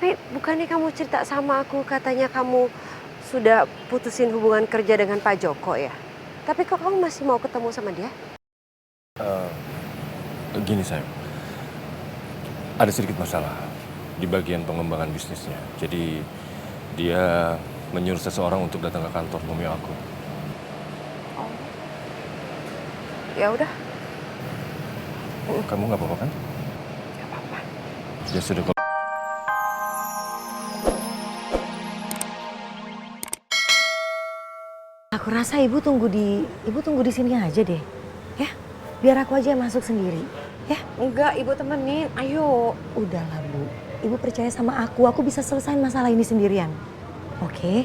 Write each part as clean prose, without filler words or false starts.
Tapi bukannya kamu cerita sama aku katanya kamu sudah putusin hubungan kerja dengan Pak Joko ya? Tapi kok kamu masih mau ketemu sama dia? Gini sayang, ada sedikit masalah di bagian pengembangan bisnisnya. Jadi dia menyuruh seseorang untuk datang ke kantor Romeo aku. Oh, ya udah. Kamu nggak apa-apa kan? Gak apa-apa. Ya sudah kalau Aku rasa ibu tunggu di sini aja deh, ya. Biar aku aja yang masuk sendiri, ya. Enggak, ibu temenin. Ayo. Udahlah bu, ibu percaya sama aku bisa selesaiin masalah ini sendirian, oke?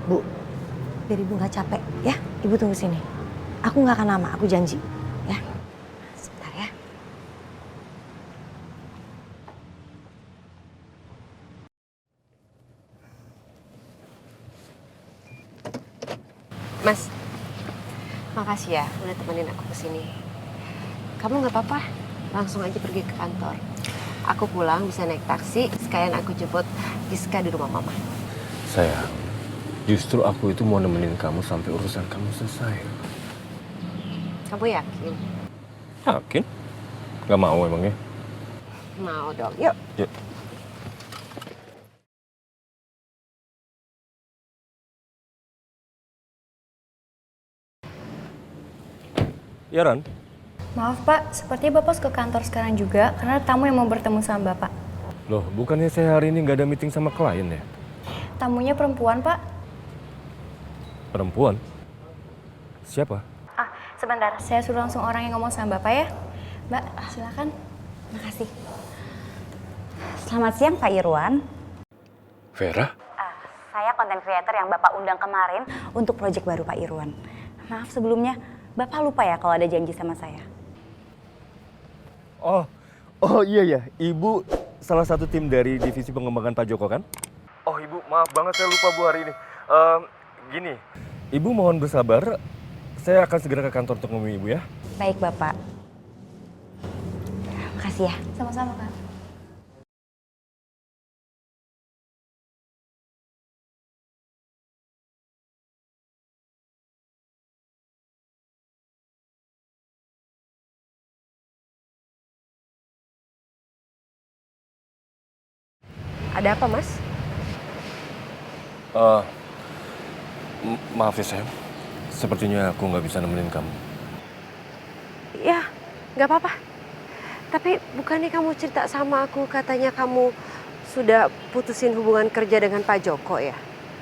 Bu, biar ibu nggak capek, ya. Ibu tunggu sini. Aku nggak akan lama, aku janji, ya. Sebentar ya. Mas, makasih ya udah temenin aku kesini. Kamu nggak apa-apa, langsung aja pergi ke kantor. Aku pulang bisa naik taksi, sekalian aku jemput Giska di rumah mama. sayang, justru aku itu mau nemenin kamu sampai urusan kamu selesai. Kamu yakin? Yakin? Gak mau emangnya? Mau dong, yuk. Yuk. Ya Ran? Maaf Pak, sepertinya Bapak harus ke kantor sekarang juga karena ada tamu yang mau bertemu sama Bapak. Loh, bukannya saya hari ini nggak ada meeting sama klien ya? Tamunya perempuan Pak. Perempuan? Siapa? Ah, sebentar, saya suruh langsung orang yang ngomong sama Bapak ya. Mbak, silakan. Makasih. Selamat siang Pak Irwan. Vera? Saya konten creator yang Bapak undang kemarin untuk proyek baru Pak Irwan. Maaf sebelumnya, Bapak lupa ya kalau ada janji sama saya? Oh iya ya, Ibu salah satu tim dari divisi pengembangan Pak Joko kan? Oh Ibu, maaf banget saya lupa Bu hari ini. Gini, Ibu mohon bersabar, saya akan segera ke kantor untuk ngomong Ibu ya. Baik Bapak. Makasih ya. Sama-sama Kak. Ada apa, Mas? Maaf ya sayang, sepertinya aku nggak bisa nemenin kamu. Ya, nggak apa-apa. Tapi bukannya kamu cerita sama aku katanya kamu sudah putusin hubungan kerja dengan Pak Joko ya?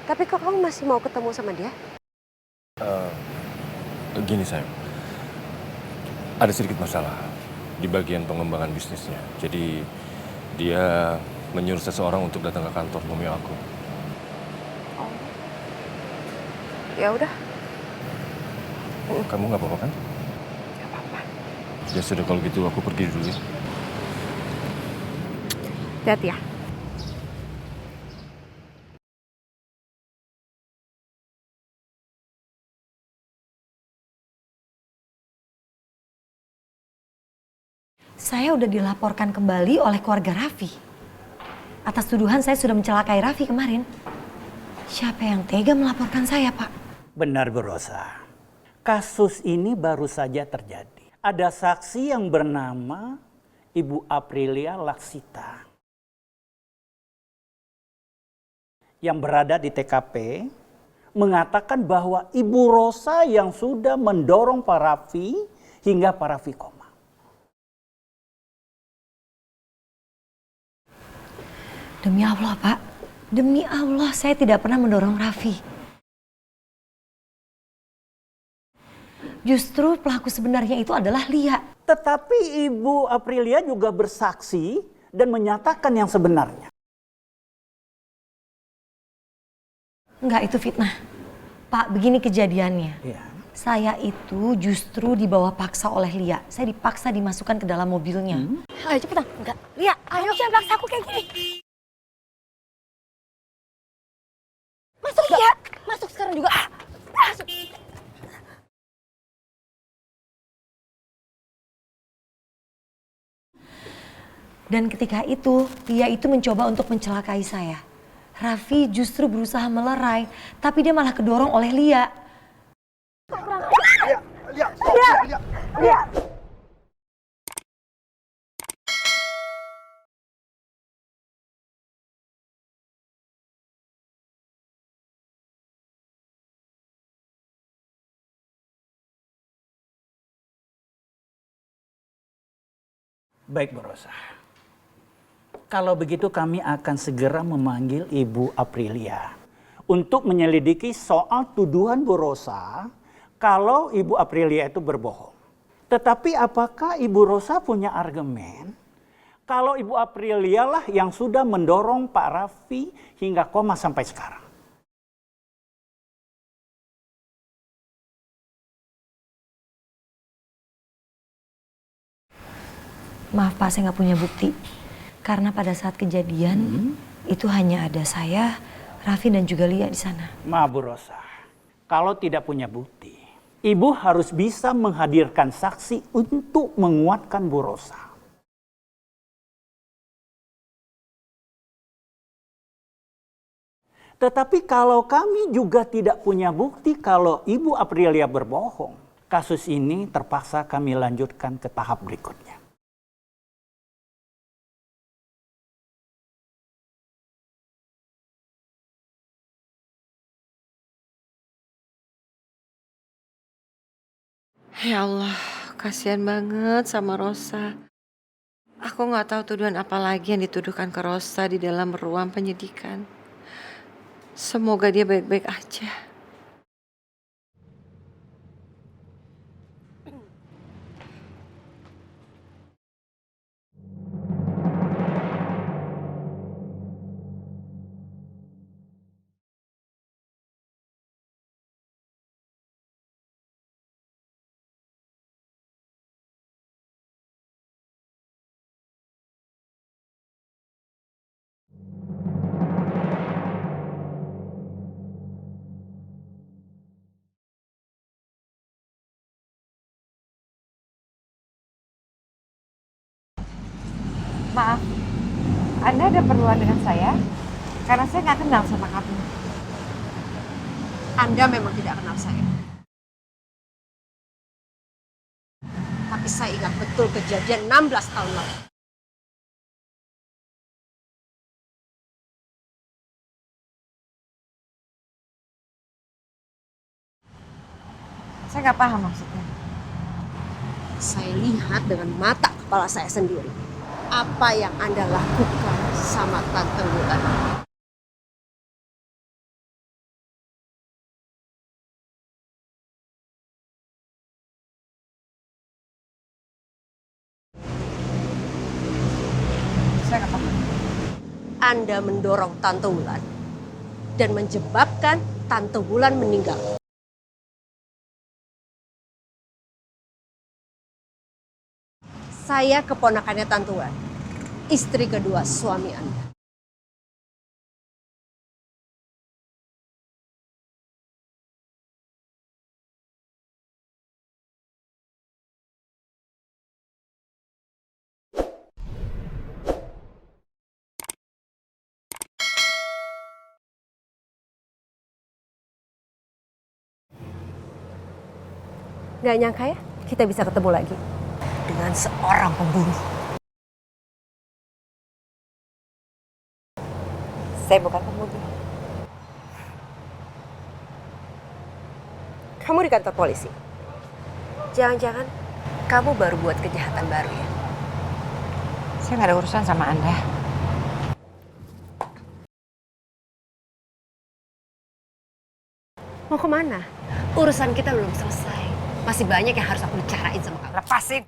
Tapi kok kamu masih mau ketemu sama dia? Gini sayang, ada sedikit masalah di bagian pengembangan bisnisnya. Jadi dia menyuruh seseorang untuk datang ke kantor Romeo aku. Oh. Ya udah. Kamu nggak apa-apa kan? Nggak apa-apa. Ya sudah kalau gitu aku pergi dulu ya. Hati-hati ya. Saya udah dilaporkan kembali oleh keluarga Raffi. Atas tuduhan saya sudah mencelakai Raffi kemarin. Siapa yang tega melaporkan saya, Pak? Benar Bu Rosa, kasus ini baru saja terjadi. Ada saksi yang bernama Ibu Aprilia Laksita yang berada di TKP mengatakan bahwa Ibu Rosa yang sudah mendorong Pak Raffi hingga Pak Raffi koma. Demi Allah, Pak. Demi Allah, saya tidak pernah mendorong Raffi. Justru pelaku sebenarnya itu adalah Lia. Tetapi Ibu Aprilia juga bersaksi dan menyatakan yang sebenarnya. Enggak, itu fitnah. Pak, begini kejadiannya. Ya. Saya itu justru dibawa paksa oleh Lia. Saya dipaksa dimasukkan ke dalam mobilnya. Ayo cepetan. Enggak. Lia, ayo jangan paksa aku kayak gini. Masuk Lia. Masuk sekarang juga. Masuk. Dan ketika itu, Lia itu mencoba untuk mencelakai saya. Raffi justru berusaha melerai, tapi dia malah kedorong oleh Lia. Baik, Bu Rosa. Kalau begitu kami akan segera memanggil Ibu Aprilia untuk menyelidiki soal tuduhan Bu Rosa kalau Ibu Aprilia itu berbohong. Tetapi apakah Ibu Rosa punya argumen kalau Ibu Aprilia lah yang sudah mendorong Pak Raffi hingga koma sampai sekarang? Maaf Pak, saya nggak punya bukti. Karena pada saat kejadian, itu hanya ada saya, Raffi dan juga Lia di sana. Maaf Bu Rosa, kalau tidak punya bukti, Ibu harus bisa menghadirkan saksi untuk menguatkan Bu Rosa. Tetapi kalau kami juga tidak punya bukti kalau Ibu Aprilia berbohong, kasus ini terpaksa kami lanjutkan ke tahap berikutnya. Ya Allah, kasihan banget sama Rosa. Aku nggak tahu tuduhan apa lagi yang dituduhkan ke Rosa di dalam ruang penyidikan. Semoga dia baik-baik aja. Maaf, Anda ada perluan dengan saya? Karena saya nggak kenal sama kamu. Anda memang tidak kenal saya. Tapi saya ingat betul kejadian 16 tahun lalu. Saya nggak paham maksudnya. Saya lihat dengan mata kepala saya sendiri. Apa yang Anda lakukan sama Tante Wulan. Saya nggak paham. Anda mendorong Tante Wulan dan menyebabkan Tante Wulan meninggal. Saya keponakannya Tante Wulan, istri kedua suami Anda. Gak nyangka ya, kita bisa ketemu lagi dengan seorang pembunuh. Saya bukan pembunuh. Kamu di kantor polisi. Jangan-jangan kamu baru buat kejahatan baru ya? Saya nggak ada urusan sama Anda. Mau kemana? Urusan kita belum selesai. Masih banyak yang harus aku bicarain sama kamu. Lepasin.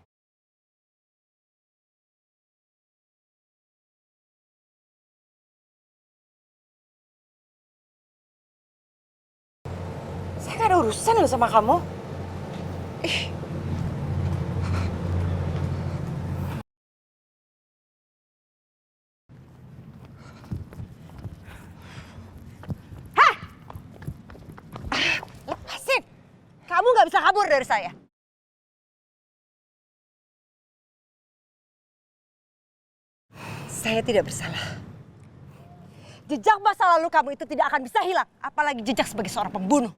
Saya nggak ada urusan loh sama kamu. Ih. Lepasin! Kamu nggak bisa kabur dari saya. Saya tidak bersalah. Jejak masa lalu kamu itu tidak akan bisa hilang, apalagi jejak sebagai seorang pembunuh.